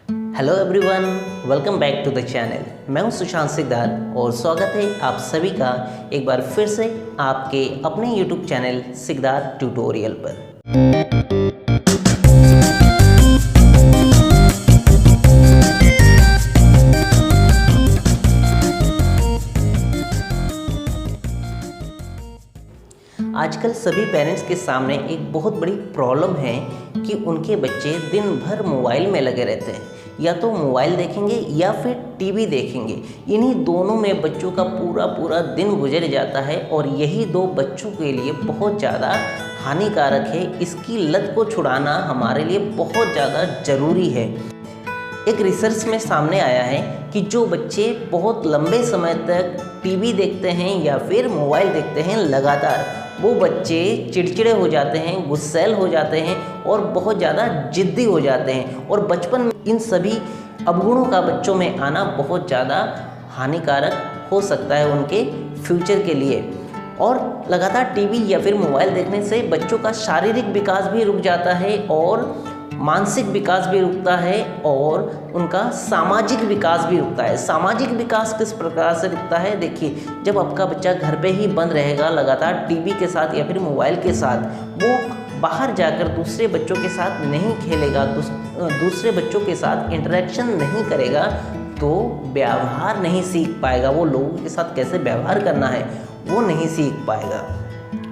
Hello everyone, welcome back to the channel. मैं हूं सुशांत सिकदार और स्वागत है आप सभी का एक बार फिर से आपके अपने यूट्यूब चैनल सिकदार ट्यूटोरियल पर। आजकल सभी पेरेंट्स के सामने एक बहुत बड़ी प्रॉब्लम है कि उनके बच्चे दिन भर मोबाइल में लगे रहते हैं। या तो मोबाइल देखेंगे या फिर टीवी देखेंगे। इन्हीं दोनों में बच्चों का पूरा दिन गुजर जाता है और यही दो बच्चों के लिए बहुत ज़्यादा हानिकारक है। इसकी लत को छुड़ाना हमारे लिए बहुत ज़्यादा ज़रूरी है। एक रिसर्च में सामने आया है कि जो बच्चे बहुत लंबे समय तक टीवी देखते हैं या फिर मोबाइल देखते हैं लगातार, वो बच्चे चिड़चिड़े हो जाते हैं, गुस्सैल हो जाते हैं और बहुत ज़्यादा जिद्दी हो जाते हैं। और बचपन में इन सभी अवगुणों का बच्चों में आना बहुत ज़्यादा हानिकारक हो सकता है उनके फ्यूचर के लिए। और लगातार टीवी या फिर मोबाइल देखने से बच्चों का शारीरिक विकास भी रुक जाता है और मानसिक विकास भी रुकता है और उनका सामाजिक विकास भी रुकता है। सामाजिक विकास किस प्रकार से रुकता है? देखिए, जब आपका बच्चा घर पे ही बंद रहेगा लगातार टीवी के साथ या फिर मोबाइल के साथ, वो बाहर जाकर दूसरे बच्चों के साथ नहीं खेलेगा, दूसरे बच्चों के साथ इंटरेक्शन नहीं करेगा, तो व्यवहार नहीं सीख पाएगा। वो लोगों के साथ कैसे व्यवहार करना है वो नहीं सीख पाएगा।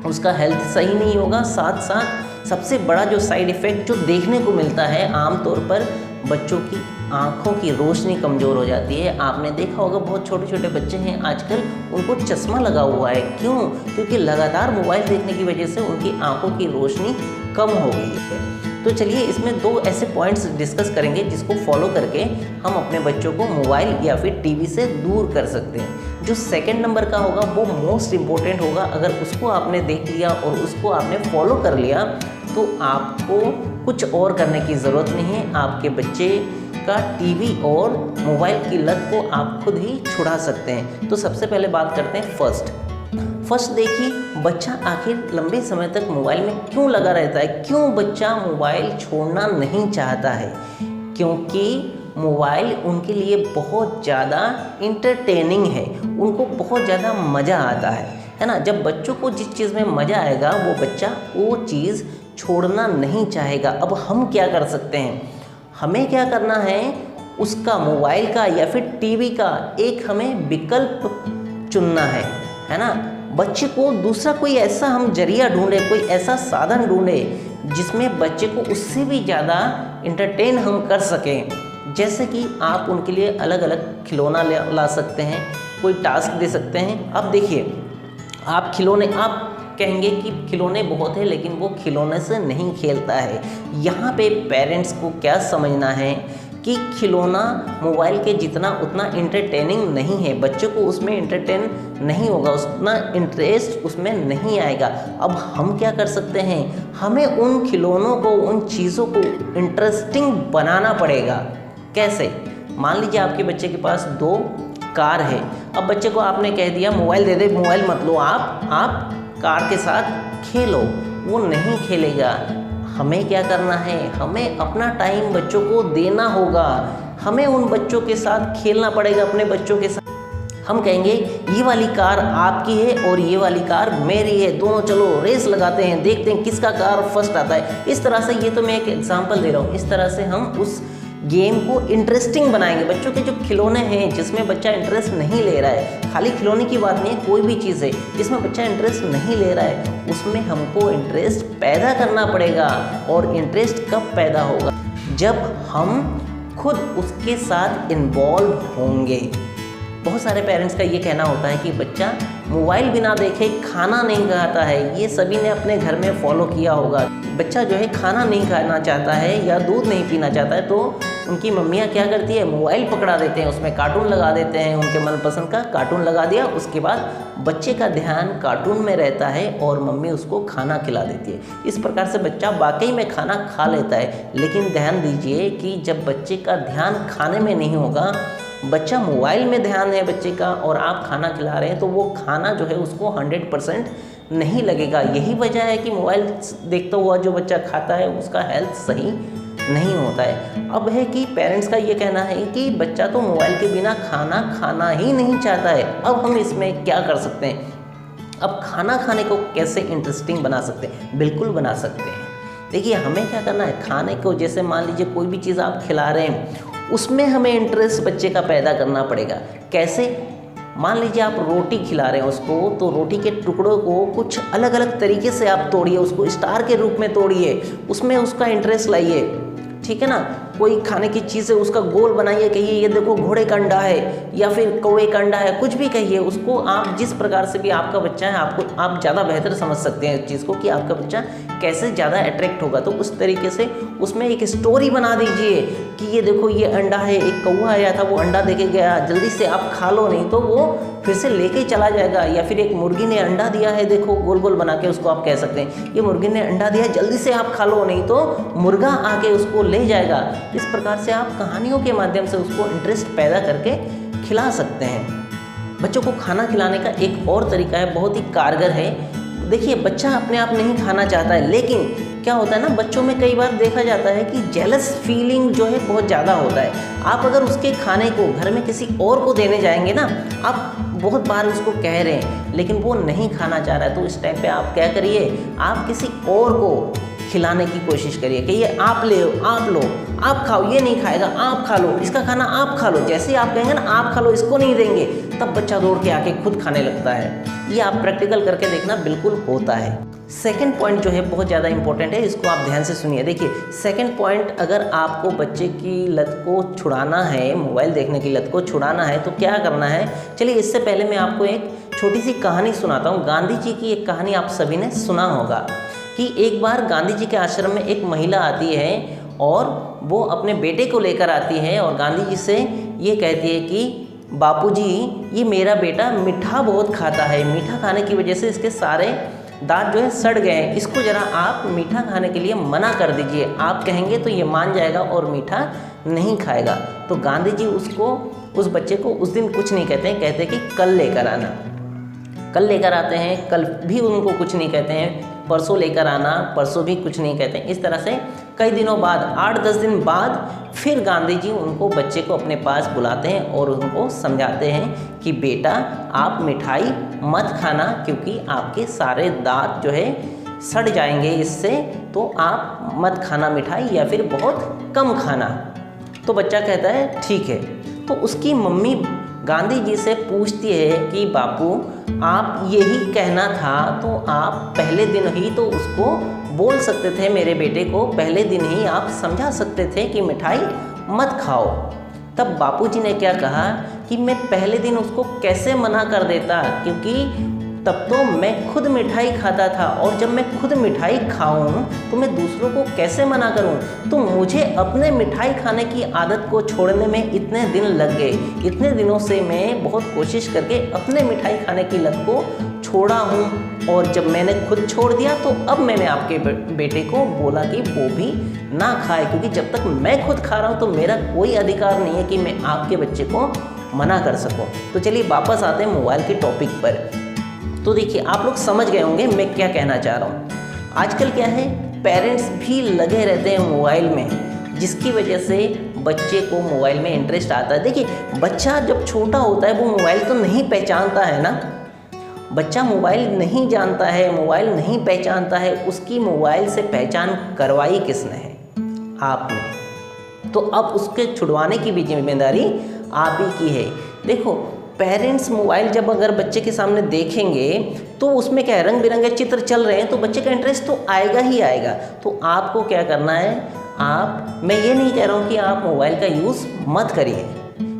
उसका हेल्थ सही नहीं होगा। साथ साथ सबसे बड़ा जो साइड इफ़ेक्ट जो देखने को मिलता है आमतौर पर, बच्चों की आँखों की रोशनी कमज़ोर हो जाती है। आपने देखा होगा बहुत छोटे छोटे बच्चे हैं आजकल, उनको चश्मा लगा हुआ है। क्यों? क्योंकि लगातार मोबाइल देखने की वजह से उनकी आँखों की रोशनी कम हो गई है। तो चलिए इसमें दो ऐसे पॉइंट्स डिस्कस करेंगे जिसको फॉलो करके हम अपने बच्चों को मोबाइल या फिर टीवी से दूर कर सकते हैं। जो सेकंड नंबर का होगा वो मोस्ट इम्पोर्टेंट होगा। अगर उसको आपने देख लिया और उसको आपने फॉलो कर लिया तो आपको कुछ और करने की ज़रूरत नहीं है। आपके बच्चे का टीवी और मोबाइल की लत को आप खुद ही छुड़ा सकते हैं। तो सबसे पहले बात करते हैं फर्स्ट देखिए, बच्चा आखिर लंबे समय तक मोबाइल में क्यों लगा रहता है? क्यों बच्चा मोबाइल छोड़ना नहीं चाहता है? क्योंकि मोबाइल उनके लिए बहुत ज़्यादा इंटरटेनिंग है, उनको बहुत ज़्यादा मज़ा आता है ना। जब बच्चों को जिस चीज़ में मज़ा आएगा वो बच्चा वो चीज़ छोड़ना नहीं चाहेगा। अब हम क्या कर सकते हैं? हमें क्या करना है, उसका मोबाइल का या फिर टीवी का एक हमें विकल्प चुनना है ना। बच्चे को दूसरा कोई ऐसा हम जरिया ढूंढे, कोई ऐसा साधन ढूंढे जिसमें बच्चे को उससे भी ज़्यादा इंटरटेन हम कर सकें। जैसे कि आप उनके लिए अलग अलग खिलौना ला सकते हैं, कोई टास्क दे सकते हैं। अब देखिए, आप कहेंगे कि खिलौने बहुत है लेकिन वो खिलौने से नहीं खेलता है। यहाँ पे पेरेंट्स को क्या समझना है कि खिलौना मोबाइल के जितना उतना इंटरटेनिंग नहीं है। बच्चे को उसमें इंटरटेन नहीं होगा, उतना इंटरेस्ट उसमें नहीं आएगा। अब हम क्या कर सकते हैं, हमें उन खिलौनों को, उन चीज़ों को इंटरेस्टिंग बनाना पड़ेगा। कैसे? मान लीजिए आपके बच्चे के पास 2 कार है। अब बच्चे को आपने कह दिया मोबाइल दे दे, मोबाइल मत लो, आप कार के साथ खेलो, वो नहीं खेलेगा। हमें क्या करना है, हमें अपना टाइम बच्चों को देना होगा। हमें उन बच्चों के साथ खेलना पड़ेगा, अपने बच्चों के साथ। हम कहेंगे ये वाली कार आपकी है और ये वाली कार मेरी है, दोनों चलो रेस लगाते हैं, देखते हैं किसका कार फर्स्ट आता है। इस तरह से, ये तो मैं एक एग्जांपल दे रहा हूँ, इस तरह से हम उस गेम को इंटरेस्टिंग बनाएंगे। बच्चों के जो खिलौने हैं जिसमें बच्चा इंटरेस्ट नहीं ले रहा है, खाली खिलौने की बात नहीं है, कोई भी चीज़ है जिसमें बच्चा इंटरेस्ट नहीं ले रहा है, उसमें हमको इंटरेस्ट पैदा करना पड़ेगा। और इंटरेस्ट कब पैदा होगा? जब हम खुद उसके साथ इन्वॉल्व होंगे। बहुत सारे पेरेंट्स का ये कहना होता है कि बच्चा मोबाइल बिना देखे खाना नहीं खाता है। ये सभी ने अपने घर में फॉलो किया होगा। बच्चा जो है खाना नहीं खाना चाहता है या दूध नहीं पीना चाहता है तो उनकी मम्मियाँ क्या करती है, मोबाइल पकड़ा देते हैं, उसमें कार्टून लगा देते हैं, उनके मनपसंद का कार्टून लगा दिया। उसके बाद बच्चे का ध्यान कार्टून में रहता है और मम्मी उसको खाना खिला देती है। इस प्रकार से बच्चा वाकई में खाना खा लेता है। लेकिन ध्यान दीजिए कि जब बच्चे का ध्यान खाने में नहीं होगा, बच्चा मोबाइल में ध्यान है बच्चे का और आप खाना खिला रहे हैं, तो वो खाना जो है उसको 100% नहीं लगेगा। यही वजह है कि मोबाइल देखता हुआ जो बच्चा खाता है उसका हेल्थ सही नहीं होता है। अब है कि पेरेंट्स का ये कहना है कि बच्चा तो मोबाइल के बिना खाना खाना ही नहीं चाहता है। अब हम इसमें क्या कर सकते हैं? अब खाना खाने को कैसे इंटरेस्टिंग बना सकते हैं? बिल्कुल बना सकते हैं। देखिए, हमें क्या करना है, खाने को जैसे मान लीजिए कोई भी चीज़ आप खिला रहे हैं, उसमें हमें इंटरेस्ट बच्चे का पैदा करना पड़ेगा। कैसे? मान लीजिए आप रोटी खिला रहे हैं उसको, तो रोटी के टुकड़ों को कुछ अलग अलग तरीके से आप तोड़िए, उसको स्टार के रूप में तोड़िए, उसमें उसका इंटरेस्ट लाइए, ठीक है ना। कोई खाने की चीज़ है उसका गोल बनाइए, कहिए ये देखो घोड़े का अंडा है या फिर कौवे का अंडा है, कुछ भी कहिए उसको। आप जिस प्रकार से भी आपका बच्चा है, आप ज़्यादा बेहतर समझ सकते हैं इस चीज़ को कि आपका बच्चा कैसे ज़्यादा अट्रैक्ट होगा। तो उस तरीके से उसमें एक स्टोरी बना दीजिए कि ये देखो ये अंडा है, एक कौवा आया था वो अंडा देके गया, जल्दी से आप खा लो नहीं तो वो फिर से लेके चला जाएगा। या फिर एक मुर्गी ने अंडा दिया है, देखो गोल गोल बना के उसको आप कह सकते हैं ये मुर्गी ने अंडा दिया है, जल्दी से आप खा लो नहीं तो मुर्गा आके उसको ले जाएगा। इस प्रकार से आप कहानियों के माध्यम से उसको इंटरेस्ट पैदा करके खिला सकते हैं। बच्चों को खाना खिलाने का एक और तरीका है, बहुत ही कारगर है। देखिए, बच्चा अपने आप नहीं खाना चाहता है, लेकिन क्या होता है ना, बच्चों में कई बार देखा जाता है कि जेलस फीलिंग जो है बहुत ज़्यादा होता है। आप अगर उसके खाने को घर में किसी और को देने जाएंगे ना, आप बहुत बार उसको कह रहे हैं लेकिन वो नहीं खाना चाह रहा है, तो इस टाइम पे आप क्या करिए, आप किसी और को खिलाने की कोशिश करिए कि ये आप ले आप लो, आप खाओ, ये नहीं खाएगा आप खा लो, इसका खाना आप खा लो। जैसे ही आप कहेंगे ना आप खा लो, इसको नहीं देंगे, तब बच्चा दौड़ के आके खुद खाने लगता है। ये आप प्रैक्टिकल करके देखना, बिल्कुल होता है। सेकंड पॉइंट जो है बहुत ज़्यादा इंपॉर्टेंट है, इसको आप ध्यान से सुनिए। देखिए, सेकंड पॉइंट, अगर आपको बच्चे की लत को छुड़ाना है, मोबाइल देखने की लत को छुड़ाना है, तो क्या करना है? चलिए, इससे पहले मैं आपको एक छोटी सी कहानी सुनाता हूँ। गांधी जी की एक कहानी आप सभी ने सुना होगा कि एक बार गांधी जी के आश्रम में एक महिला आती है और वो अपने बेटे को लेकर आती है और गांधी जी से ये कहती है कि बापूजी, ये मेरा बेटा मीठा बहुत खाता है, मीठा खाने की वजह से इसके सारे दांत जो है सड़ गए हैं, इसको ज़रा आप मीठा खाने के लिए मना कर दीजिए। आप कहेंगे तो ये मान जाएगा और मीठा नहीं खाएगा। तो गांधी जी उस बच्चे को उस दिन कुछ नहीं कहते हैं, कहते हैं कि कल लेकर आना। कल लेकर आते हैं, कल भी उनको कुछ नहीं कहते हैं, परसों लेकर आना, परसों भी कुछ नहीं कहते हैं। इस तरह से कई दिनों बाद, 8-10 दिन बाद फिर गांधी जी उनको बच्चे को अपने पास बुलाते हैं और उनको समझाते हैं कि बेटा आप मिठाई मत खाना, क्योंकि आपके सारे दांत जो है सड़ जाएंगे इससे, तो आप मत खाना मिठाई या फिर बहुत कम खाना। तो बच्चा कहता है ठीक है। तो उसकी मम्मी गांधी जी से पूछती है कि बापू आप यही कहना था तो आप पहले दिन ही तो उसको बोल सकते थे, मेरे बेटे को पहले दिन ही आप समझा सकते थे कि मिठाई मत खाओ। तब बापूजी ने क्या कहा कि मैं पहले दिन उसको कैसे मना कर देता, क्योंकि तब तो मैं खुद मिठाई खाता था और जब मैं खुद मिठाई खाऊं तो मैं दूसरों को कैसे मना करूं। तो मुझे अपने मिठाई खाने की आदत को छोड़ने में इतने दिन लग गए। इतने दिनों से मैं बहुत कोशिश करके अपने मिठाई खाने की लत को छोड़ा हूं और जब मैंने खुद छोड़ दिया तो अब मैंने आपके बेटे को बोला कि वो भी ना खाए, क्योंकि जब तक मैं खुद खा रहा हूं तो मेरा कोई अधिकार नहीं है कि मैं आपके बच्चे को मना कर सकूं। तो चलिए वापस आते हैं मोबाइल के टॉपिक पर। तो देखिए, आप लोग समझ गए होंगे मैं क्या कहना चाह रहा हूँ। आजकल क्या है, पेरेंट्स भी लगे रहते हैं मोबाइल में, जिसकी वजह से बच्चे को मोबाइल में इंटरेस्ट आता है। देखिए, बच्चा जब छोटा होता है वो मोबाइल तो नहीं पहचानता है ना, बच्चा मोबाइल नहीं जानता है, मोबाइल नहीं पहचानता है, उसकी मोबाइल से पहचान करवाई किसने है? आपने। तो अब उसके छुड़वाने की भी जिम्मेदारी आप ही की है। देखो, पेरेंट्स मोबाइल जब अगर बच्चे के सामने देखेंगे तो उसमें क्या है, रंग बिरंगे चित्र चल रहे हैं तो बच्चे का इंटरेस्ट तो आएगा ही आएगा। तो आपको क्या करना है, मैं ये नहीं कह रहा हूँ कि आप मोबाइल का यूज़ मत करिए,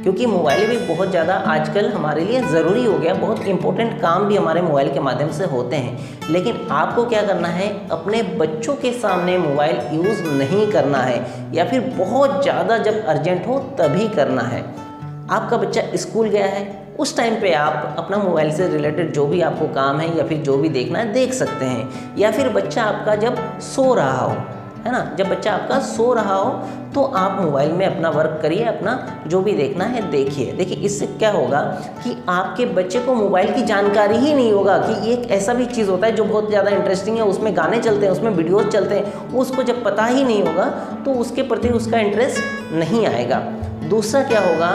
क्योंकि मोबाइल भी बहुत ज़्यादा आजकल हमारे लिए ज़रूरी हो गया, बहुत इंपॉर्टेंट काम भी हमारे मोबाइल के माध्यम से होते हैं। लेकिन आपको क्या करना है, अपने बच्चों के सामने मोबाइल यूज़ नहीं करना है, या फिर बहुत ज़्यादा जब अर्जेंट हो तभी करना है। आपका बच्चा स्कूल गया है, उस टाइम पे आप अपना मोबाइल से रिलेटेड जो भी आपको काम है या फिर जो भी देखना है देख सकते हैं। या फिर बच्चा आपका जब सो रहा हो, है ना। जब बच्चा आपका सो रहा हो तो आप मोबाइल में अपना वर्क करिए, अपना जो भी देखना है देखिए। देखिए इससे क्या होगा कि आपके बच्चे को मोबाइल की जानकारी ही नहीं होगा कि एक ऐसा भी चीज़ होता है जो बहुत ज़्यादा इंटरेस्टिंग है, उसमें गाने चलते हैं, उसमें वीडियोज़ चलते हैं, उसको जब पता ही नहीं होगा तो उसके प्रति उसका इंटरेस्ट नहीं आएगा। दूसरा क्या होगा,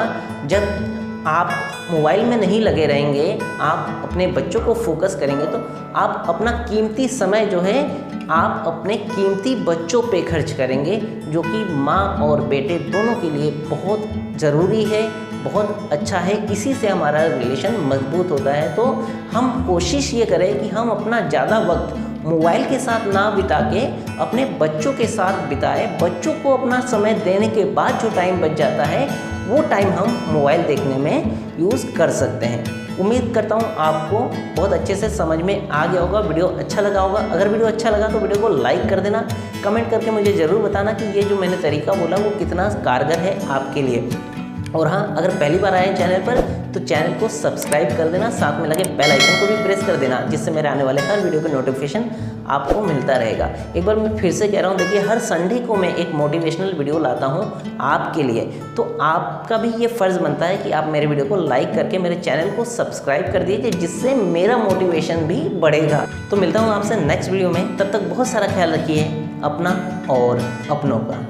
जब आप मोबाइल में नहीं लगे रहेंगे, आप अपने बच्चों को फोकस करेंगे तो आप अपना कीमती समय जो है आप अपने कीमती बच्चों पे खर्च करेंगे, जो कि माँ और बेटे दोनों के लिए बहुत ज़रूरी है, बहुत अच्छा है। इसी से हमारा रिलेशन मजबूत होता है। तो हम कोशिश ये करें कि हम अपना ज़्यादा वक्त मोबाइल के साथ ना बिता के अपने बच्चों के साथ बिताएं। बच्चों को अपना समय देने के बाद जो टाइम बच जाता है वो टाइम हम मोबाइल देखने में यूज़ कर सकते हैं। उम्मीद करता हूँ आपको बहुत अच्छे से समझ में आ गया होगा, वीडियो अच्छा लगा होगा। अगर वीडियो अच्छा लगा तो वीडियो को लाइक कर देना, कमेंट करके मुझे ज़रूर बताना कि ये जो मैंने तरीका बोला वो कितना कारगर है आपके लिए। और हाँ, अगर पहली बार आए चैनल पर तो चैनल को सब्सक्राइब कर देना, साथ में लगे बेल आइकन को भी प्रेस कर देना, जिससे मेरे आने वाले हर वीडियो का नोटिफिकेशन आपको मिलता रहेगा। एक बार मैं फिर से कह रहा हूँ, देखिए हर संडे को मैं एक मोटिवेशनल वीडियो लाता हूँ आपके लिए। तो आपका भी ये फ़र्ज़ बनता है कि आप मेरे वीडियो को लाइक करके मेरे चैनल को सब्सक्राइब कर दीजिए, जिससे मेरा मोटिवेशन भी बढ़ेगा। तो मिलता हूँ आपसे नेक्स्ट वीडियो में, तब तक बहुत सारा ख्याल रखिए अपना और अपनों का।